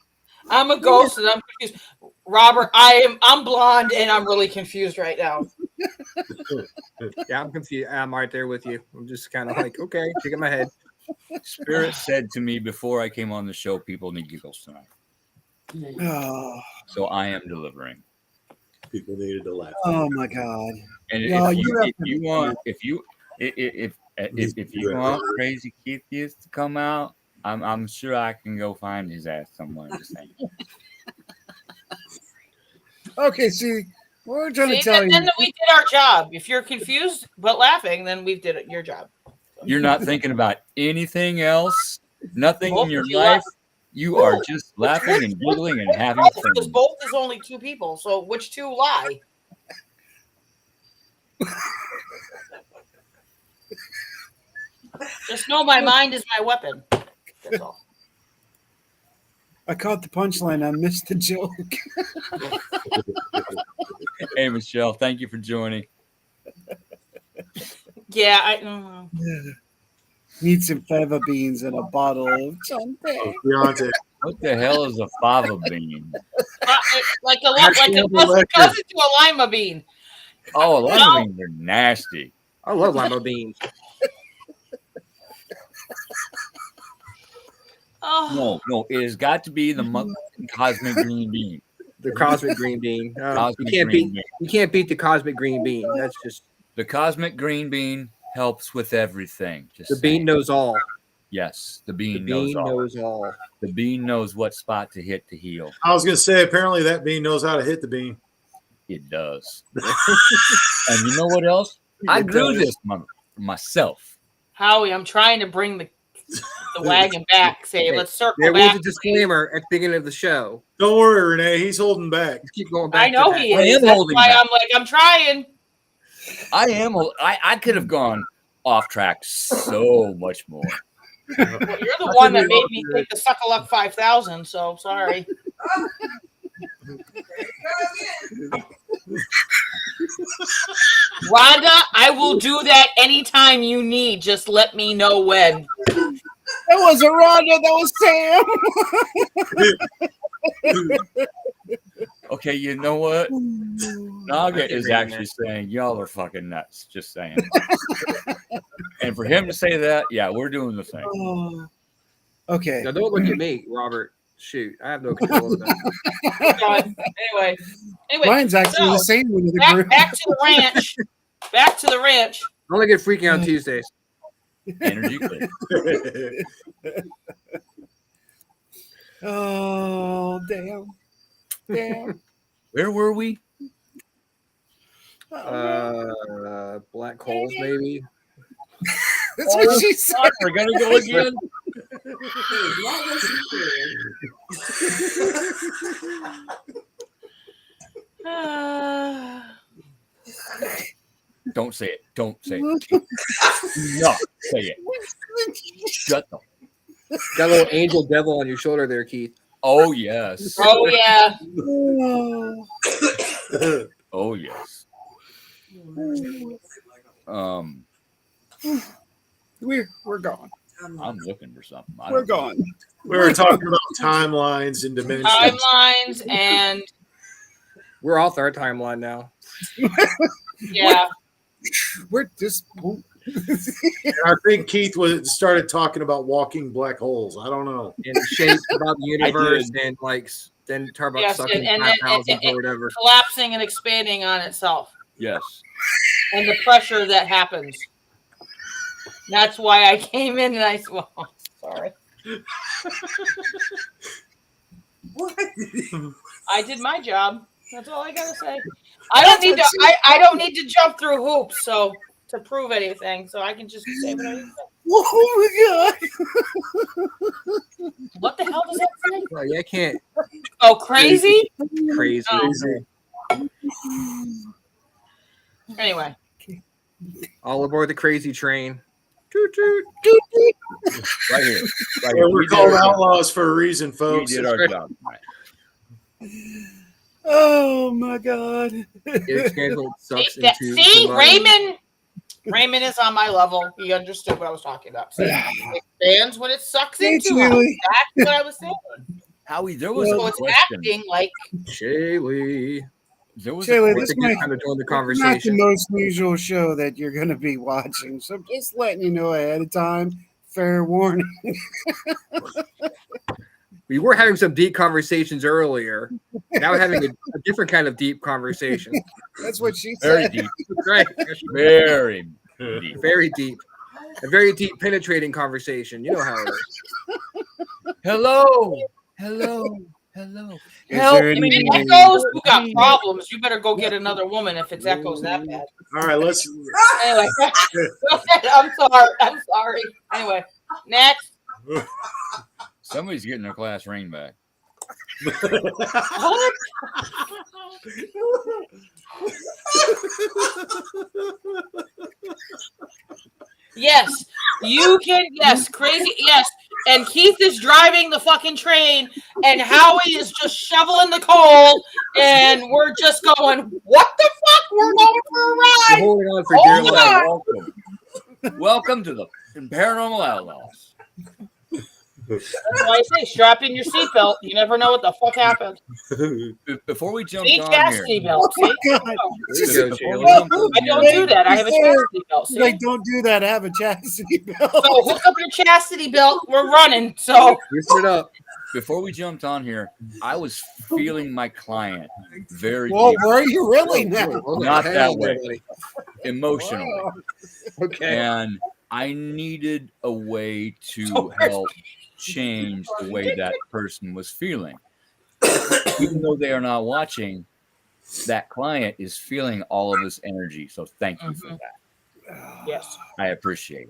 I'm a ghost and I'm confused. Robert, I'm blonde and I'm really confused right now. Yeah, I'm confused. I'm right there with you. I'm just kind of like, okay, shaking my head. Spirit said to me before I came on the show, people need giggles tonight. Oh, So I am delivering. People needed to laugh. oh my God. And No, if you have you to- want, if you want Crazy Keith to come out, I'm sure I can go find his ass somewhere. Just saying. Okay, see, we're trying to See, tell then you. we did our job. If you're confused but laughing, then we did your job. You're not thinking about anything else, nothing Both in your of you life. You are just laughing which- and giggling and having Because fun. both is only two people, so which two lie? Just know my mind is my weapon. That's all. I caught the punchline. I missed the joke. Hey, Michelle, thank you for joining. Yeah, Need some fava beans and a bottle of champagne. Beyonce. What the hell is a fava bean? like a cousin to a lima bean. Oh, lima beans are nasty. I love lima beans. Oh, No, it has got to be the cosmic green bean. The cosmic green bean. Cosmic You green bean. can't beat the cosmic green bean. That's just The cosmic green bean helps with everything. Just the saying. bean knows all. Yes, the The bean, bean knows all. knows all. The bean knows what spot to hit to heal. I was going to say, apparently that bean knows how to hit the bean. It does. And you know what else? I grew this myself. Howie, I'm trying to bring the wagon back. Say, Hey, let's circle There back. was a disclaimer at the beginning of the show. Don't worry, Renee. He's holding back. Just keep going back. I know to that. he I is. am That's holding why back. I'm like, I'm trying. I could have gone off track so much more. Well, you're the one that made me take the Suckaluck 5000, so sorry. Rhonda, I will do that anytime you need. Just let me know when. That wasn't Rhonda. That was Sam. Okay, you know what? Naga is actually saying y'all are fucking nuts. Just saying. And for him to say that, yeah, we're doing the thing. Oh. Okay. Now don't look at me, Robert. Shoot, I have no control over that. Anyway, Mine's actually so, the same one of the group. back to the ranch. Back to the ranch. I only get freaking out Tuesdays. Energy clear. Oh, damn. Damn. Where were we? Black holes, maybe. That's what she said. Fuck, we're gonna go again. Don't say it. Don't say it. No, say it. Shut up. Got a little angel devil on your shoulder there, Keith. Oh yes. Oh yeah. Oh yes. We're gone. I'm looking for something. We're gone. We were talking about timelines and dimensions. Timelines and We're off our timeline now. yeah. We're just. And I think Keith started talking about walking black holes. I don't know. And shapes about the universe and then talk about Yes, sucking and 5,000 or whatever. Collapsing and expanding on itself. Yes. And the pressure that happens. That's why I came in and I well, sorry. What? I did my job. That's all I gotta say. I don't need to I don't need to jump through hoops to prove anything. So I can just say what I need to say. Oh my god! What the hell does that say? Oh, yeah, I can't. Oh, crazy? Crazy. Oh. Anyway. All aboard the crazy train. Toot, toot. Right here. Right Yeah, here. we're We did called our job. outlaws for a reason, We folks. did our job. Oh my god! It expands when it sucks See, into see? somebody. Raymond is on my level. He understood what I was talking about. See, it expands when it sucks Thanks, into him. Lily. That's what I was saying. Howie, there was So a it's question. acting like Shaylee. There was Shaylee, a this question. Just might kind of join the it's not the conversation. most usual show that you're going to be watching, so just letting you know ahead of time. Fair warning. We were having some deep conversations earlier. Now we're having a different kind of deep conversation. That's what she Very said. deep. Right. Very deep. Very deep. A very deep, penetrating conversation. You know how it is. Hello. Hello. Hello. Is Help there any- me. Echoes, you got problems. You better go get another woman if it's echoes that bad. All right, let's. Anyway, go ahead. I'm sorry. Anyway, next. Somebody's getting their class ring back. What? Yes, you can. Yes, crazy. Yes, and Keith is driving the fucking train, and Howie is just shoveling the coal, and we're just going, "What the fuck? We're going for a We're ride." holding on for dear Hold life. on. Welcome to the Paranormal Outlaws. That's why I say strap in your seatbelt. You never know what the fuck happened. Before we jump See, on here, chastity belt. See? God. There Just- you go, before we Shaylee. jump on I don't here, do that. I have a chastity belt. See? Like, don't do that. Have a chastity belt. So hook up your chastity belt. We're running. So Loosen it up. before we jumped on here, I was feeling my client very Well, deep, were you really now? Hold on. Not Hang that on there, way. buddy. emotionally, Wow. Okay. and I needed a way to So help change the way that person was feeling. Even though they are not watching, that client is feeling all of this energy. So thank you for Mhm. that. yes. I appreciate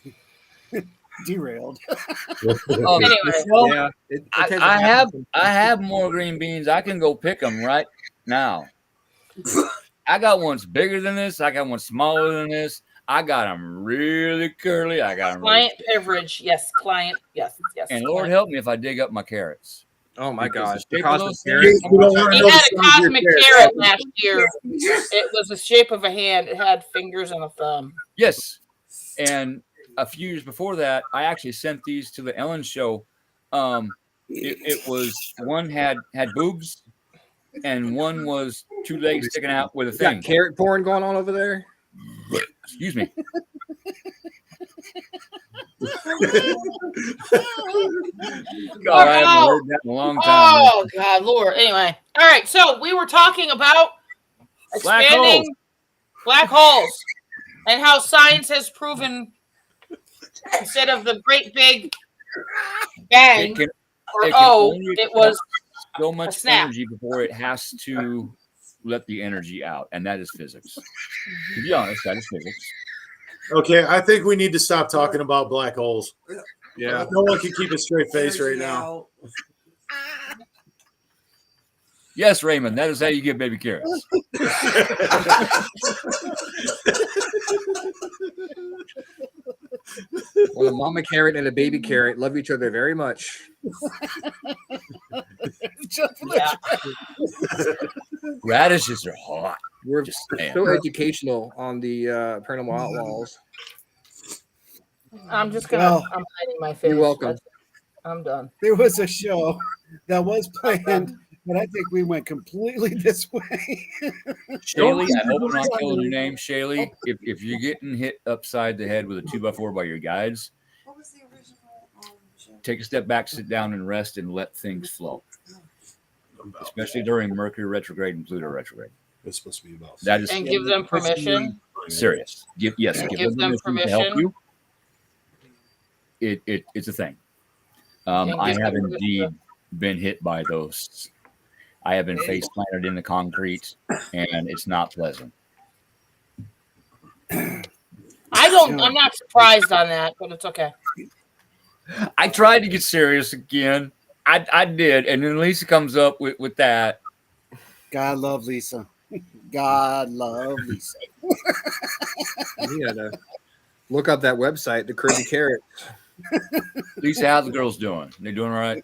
it. Derailed. Anyway, Well, Yeah. It tends to I happen. have more green beans. I can go pick them right now. I got ones bigger than this. I got ones smaller than this. I got them really curly. I got them really client privilege. Yes, client. Yes, yes. and Lord client. help me if I dig up my carrots. Oh my Because gosh. the The shape of cosmic those carrot. carrots- We don't want to He know had the a size of your cosmic carrot. carrot last year. It was the shape of a hand. It had fingers and a thumb. Yes. And a few years before that, I actually sent these to the Ellen show. It was one had boobs and one was two legs sticking out with a You got thing. carrot porn going on over there? Excuse me. God, I haven't heard that in a long time. man. Oh God, Lord. Anyway, all right. So we were talking about Black expanding black holes and how science has proven instead of the great big bang It can or it can oh, only it was so much snap. energy before it has to let the energy out, and that is physics. To be honest, that is physics. Okay, I think we need to stop talking about black holes. Yeah. No one can keep a straight face right now. Yes, Raymond, that is how you get baby carrots. Well, a mama carrot and a baby carrot love each other very much. Yeah. Radishes are hot. We're Just saying. so educational on the Paranormal Outlaws. I'm just gonna. Well, I'm hiding my face. You're welcome. I'm done. There was a show that was planned, but I think we went completely this way. Shaylee, I hope I'm not killing your name. Shaylee, if you're getting hit upside the head with a 2x4 by your guides, What was the original show? take a step back, sit down, and rest and let things flow. Especially during Mercury retrograde and Pluto retrograde. It's supposed to be about. That is And give them permission. serious. Give Give them permission to help permission. you. It's a thing. And I give have them indeed permission. been hit by those. I have been face planted in the concrete, and it's not pleasant. I'm not surprised on that, but it's okay. I tried to get serious again. I did, and then Lisa comes up with that. God love Lisa. God love Lisa. You gotta look up that website, the Curvy Carrot. Lisa, how the girls doing? They doing all right?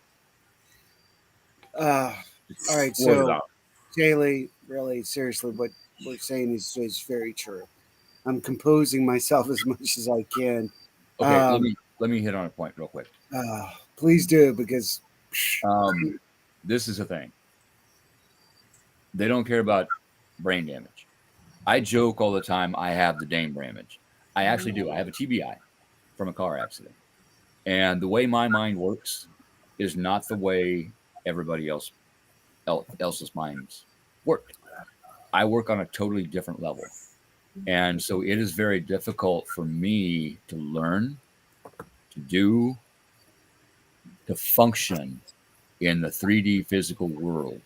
All right, What so about? Jaylee, really seriously, what we're saying is very true. I'm composing myself as much as I can. Okay, let me hit on a point real quick. Please do, because This is the thing. They don't care about brain damage. I joke all the time I have the brain damage. I actually do. I have a TBI from a car accident. And the way my mind works is not the way everybody else's minds work. I work on a totally different level. And so it is very difficult for me to learn, to do, to function in the 3D physical world.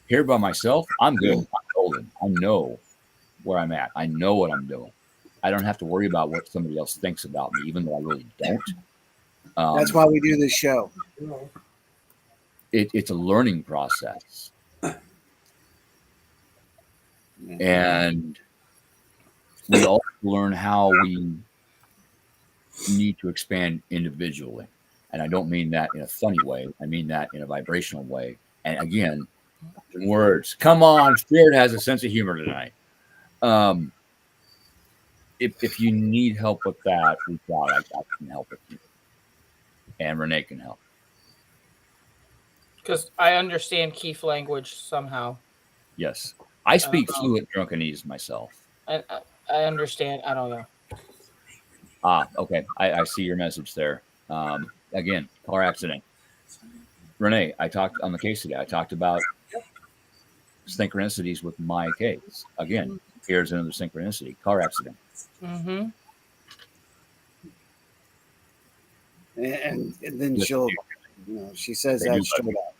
Here by myself, I'm good. I'm golden. I know where I'm at. I know what I'm doing. I don't have to worry about what somebody else thinks about me, even though I really don't. That's why we do this show. It's a learning process. And we all learn how we need to expand individually. And I don't mean that in a funny way. I mean that in a vibrational way. And again, words. Come on, Spirit has a sense of humor tonight. If you need help with that, reach out. I can help with you. And Renee can help. Because I understand Keith language somehow. Yes. I speak fluent Drunkenese myself. I understand. I don't know. Okay. I see your message there. Again, car accident. Renee, I talked on the case today. I talked about synchronicities with my case. Again, here's another synchronicity. Car accident. Mm-hmm. And then she'll, she says that straight up.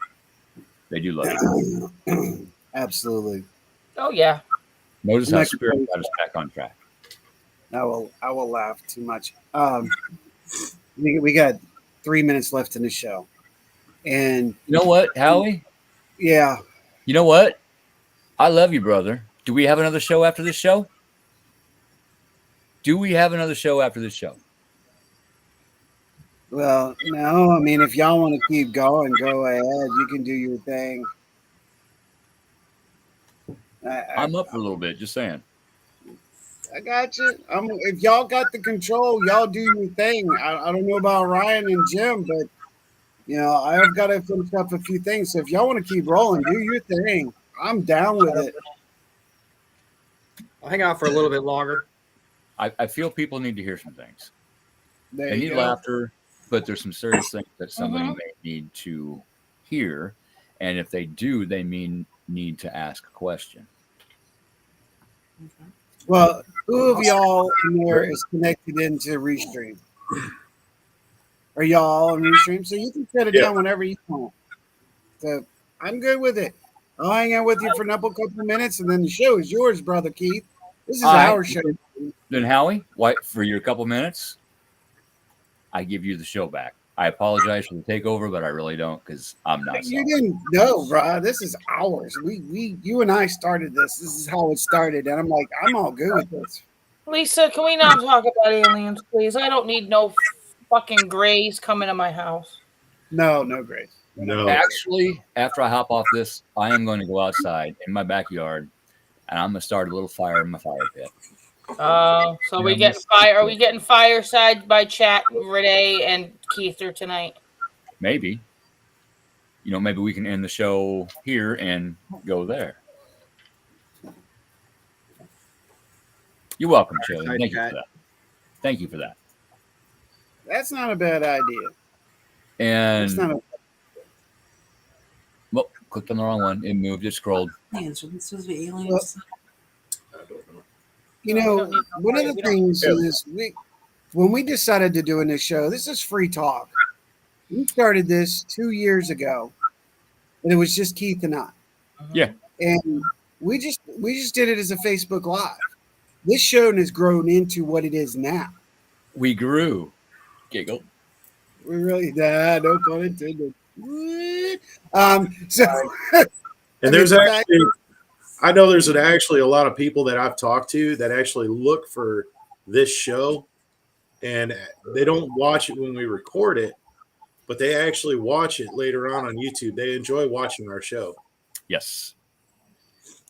They do love you. Absolutely. Oh yeah. Notice how Spirit got us back on track. I will laugh too much. We got 3 minutes left in the show. And you know what, Howie? Yeah. You know what? I love you, brother. Do we have another show after this show? Well, no. I mean, if y'all want to keep going, go ahead. You can do your thing. I'm up for a little bit. Just saying. I got you. If y'all got the control, y'all do your thing. I don't know about Ryan and Jim, but I've got to finish up a few things. So if y'all want to keep rolling, do your thing. I'm down with it. I'll hang out for a little bit longer. I feel people need to hear some things. They need laughter, but there's some serious things that somebody may need to hear. And if they do, they need to ask a question. Well, who of y'all in there is connected into Restream? Are y'all on Restream? So you can set it down whenever you want. So I'm good with it. I'll hang out with you for a couple of minutes, and then the show is yours, brother Keith. This is our show. Then Howie, for your couple minutes, I give you the show back. I apologize for the takeover, but I really don't because I'm not. You didn't know, bro. This is ours. You and I started this. This is how it started, and I'm like, I'm all good with this. Lisa, can we not talk about aliens, please? I don't need no fucking grays coming to my house. No grays. No. Actually, after I hop off this, I am going to go outside in my backyard, and I'm going to start a little fire in my fire pit. So we get fire. Are we getting fireside by chat, Renee and Keith tonight? Maybe. Maybe we can end the show here and go there. You're welcome, Shirley. Thank you for that. Thank you for that. That's not a bad idea. And well, clicked on the wrong one. It moved. It scrolled. Aliens. Are these supposed to be aliens? One of the things is when we decided to do in this show, this is free talk. We started this 2 years ago, and it was just Keith and I. Yeah. And we just did it as a Facebook Live. This show has grown into what it is now. We grew. Giggle. We really no pun intended. And there's actually, I know there's actually a lot of people that I've talked to that actually look for this show, and they don't watch it when we record it, but they actually watch it later on YouTube. They enjoy watching our show. Yes.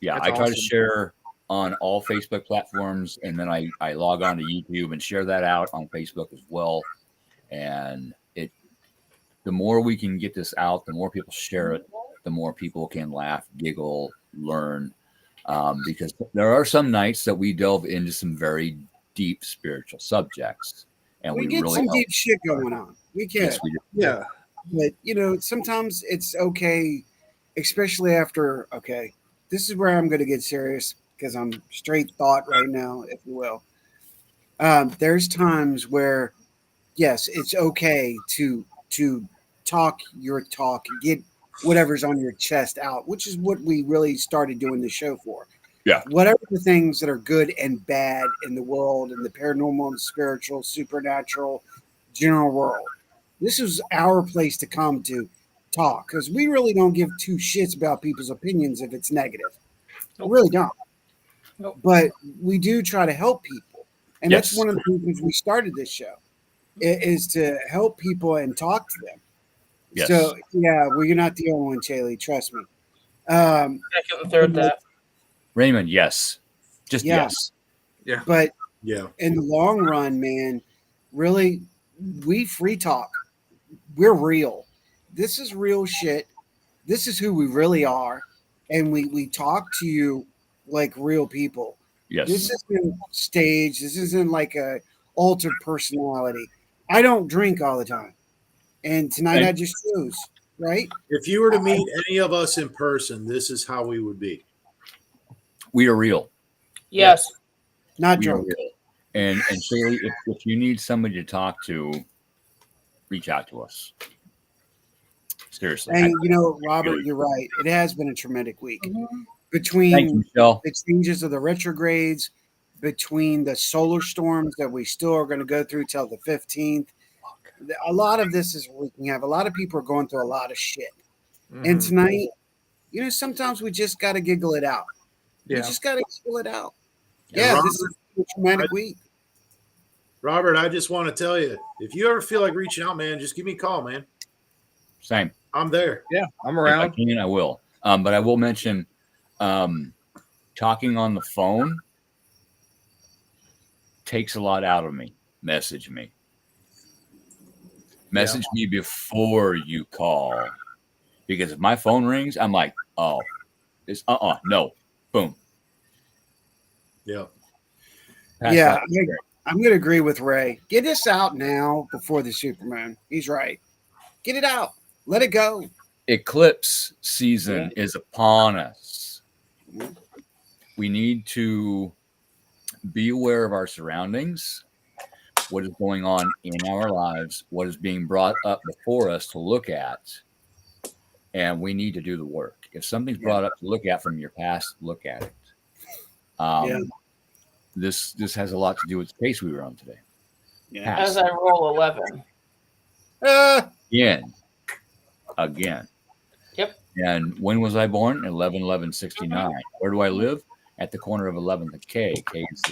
Yeah, That's I try awesome. to share on all Facebook platforms, and then I log on to YouTube and share that out on Facebook as well. And the more we can get this out, the more people share it, the more people can laugh, giggle, learn. Because there are some nights that we delve into some very deep spiritual subjects, and We we get really some help. deep shit going on. We can. Yes, we do. Yeah. But sometimes it's okay, especially after. Okay, this is where I'm going to get serious because I'm straight thought right now, if you will. There's times where, yes, it's okay to talk your talk, get whatever's on your chest out, which is what we really started doing the show for. Yeah. Whatever the things that are good and bad in the world, in the paranormal and spiritual, supernatural, general world. This is our place to come to talk because we really don't give two shits about people's opinions if it's negative. We really don't. Nope. But we do try to help people. And that's Yes. one of the reasons we started this show is to help people and talk to them. Yes. So, yeah, well, you're not the only one, Chaley. Trust me. Second and third that. Raymond, yes. Just Yeah. yes. But Yeah. in the long run, man, really, we free talk. We're real. This is real shit. This is who we really are. And we talk to you like real people. Yes. This isn't stage. This isn't like a altered personality. I don't drink all the time. And tonight I just chose, right? If you were to meet any of us in person, this is how we would be. We are real. Yes. Not We are drunk. real. And Shaylee, if you need somebody to talk to, reach out to us. Seriously. And Robert, you're right. It has been a traumatic week. Mhm. Thank you, Between Michelle. the changes of the retrogrades, between the solar storms that we still are going to go through till the 15th. A lot of this is wreaking havoc. A lot of people are going through a lot of shit. And Mhm. tonight, sometimes we just got to giggle it out. Yeah. We just got to giggle it out. And Yeah, Robert, this is a traumatic week. Robert, I just want to tell you, if you ever feel like reaching out, man, just give me a call, man. Same. I'm there. Yeah, I'm If I around. can, I will. But I will mention talking on the phone takes a lot out of me. Message me. Message me before you call. Because if my phone rings, I'm like, oh, it's no. Boom. Yeah. Pass Yeah, that. I'm going to agree with Ray. Get this out now before the supermoon. He's right. Get it out. Let it go. Eclipse season is upon us. We need to be aware of our surroundings, what is going on in our lives, what is being brought up before us to look at, and we need to do the work. If something's brought up to look at from your past, look at it. This has a lot to do with the case we were on today. Yeah. As I roll 11. Again. Yep. And when was I born? 11/11/69. Where do I live? At the corner of 11th and K. K is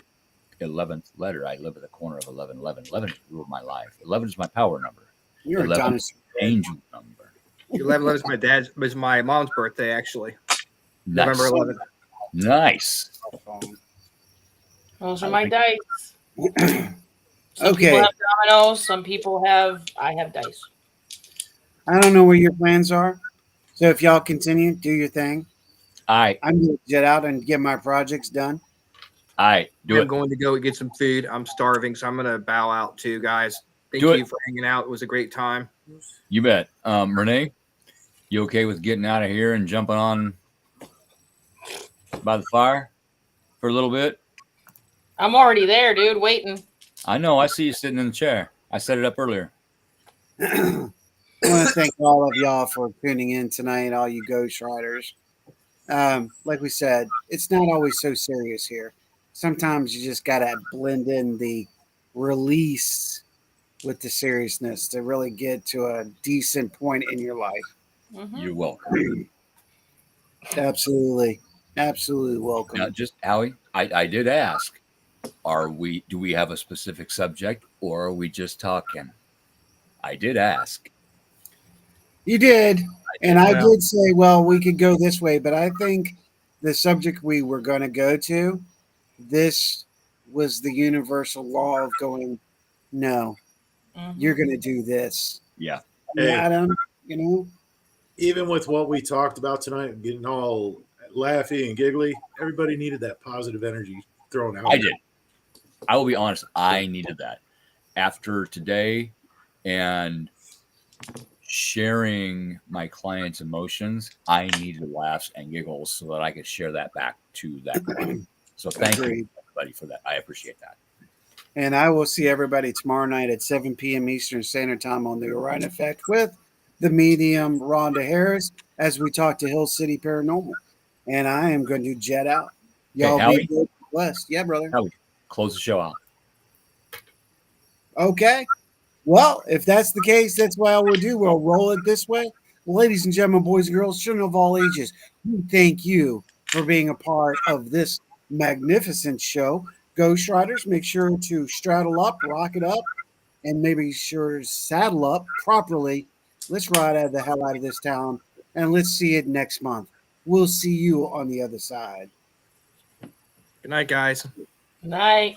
the 11th letter. I live at the corner of 11/11. 11 has ruled my life. 11 is my power number. You're 11 a is the angel number. 11/11 was my mom's birthday, actually. Nice. November 11th. Nice. Those are my dice. Some Okay. people have dominoes. Some people I have dice. I don't know where your plans are. So if y'all continue, do your thing. I'm going to jet out and get my projects done. do I'm it. going to go get some food. I'm starving, so I'm going to bow out too, guys. Thank Do you it. for hanging out. It was a great time. You bet. Renee, you okay with getting out of here and jumping on by the fire for a little bit? I'm already there, dude, waiting. I know. I see you sitting in the chair. I set it up earlier. I want to thank all of y'all for tuning in tonight, all you Ghost Riders. Like we said, it's not always so serious here. Sometimes you just got to blend in the release with the seriousness to really get to a decent point in your life. Mhm. You're welcome. Absolutely. Absolutely welcome. Now, just Howie, I did ask, do we have a specific subject or are we just talking? I did ask. You did. And I Well. did say, well, we could go this way, but I think the subject we were going to go to, this was the universal law of going, no, Mhm. you're going to do this. Yeah. Hey. I don't, you know. Even with what we talked about tonight, getting all laughy and giggly, everybody needed that positive energy thrown out. I did. I will be honest. I needed that after today and sharing my client's emotions. I needed laughs and giggles so that I could share that back to that client. So thank you, everybody, for that. I appreciate that. And I will see everybody tomorrow night at 7 p.m. Eastern Standard Time on the Orion Effect with the medium Rhonda Harris as we talk to Hill City Paranormal. And I am going to jet out. Y'all Howie? be good, blessed. Yeah, brother. Howie, close the show out. Okay. Well, if that's the case, that's what we'll do. We'll roll it this way. Ladies and gentlemen, boys and girls, children of all ages, we thank you for being a part of this magnificent show. Ghost Riders, make sure to straddle up, rock it up, and maybe sure to saddle up properly. Let's ride out of the hell out of this town, and let's see it next month. We'll see you on the other side. Good night, guys. Night.